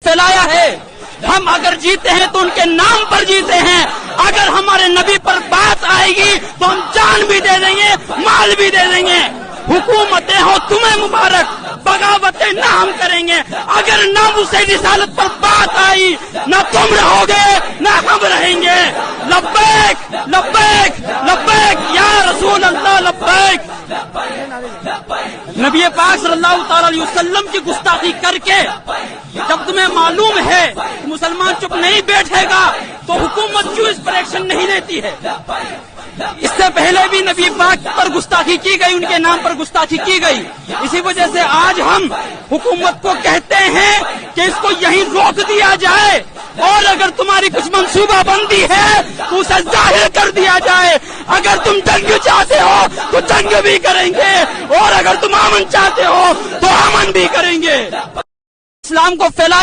फैलाया है। हम अगर जीते हैं तो उनके नाम पर जीते हैं। अगर हमारे नबी पर बात आएगी तो हम जान भी दे देंगे, माल भी दे देंगे। हुकूमतें हो तुम्हें मुबारक, बगावतें ना हम करेंगे। अगर नामुसे रिसालत पर बात आई, ना तुम रहोगे ना हम रहेंगे। लब्बैक लब्बैक लब्बैक या रसूल अल्लाह लब्बैक। नबी पाक सल्लल्लाहु ताला अलैहि वसल्लम की गुस्ताखी करके जब तुम्हें मालूम है कि मुसलमान चुप नहीं बैठेगा तो हुकूमत क्यों इस पर एक्शन नहीं लेती है। इससे पहले भी नबी पाक पर गुस्ताखी की गई, उनके नाम पर गुस्ताखी की गई। इसी वजह से आज हम हुकूमत को कहते हैं कि इसको यहीं रोक दिया जाए और अगर तुम्हारी कुछ मंसूबाबंदी है तो उसे जाहिर कर दिया जाए। अगर तुम जंग चाहते हो तो जंग भी करेंगे और अगर तुम अमन चाहते हो तो अमन भी करेंगे। इस्लाम को फैला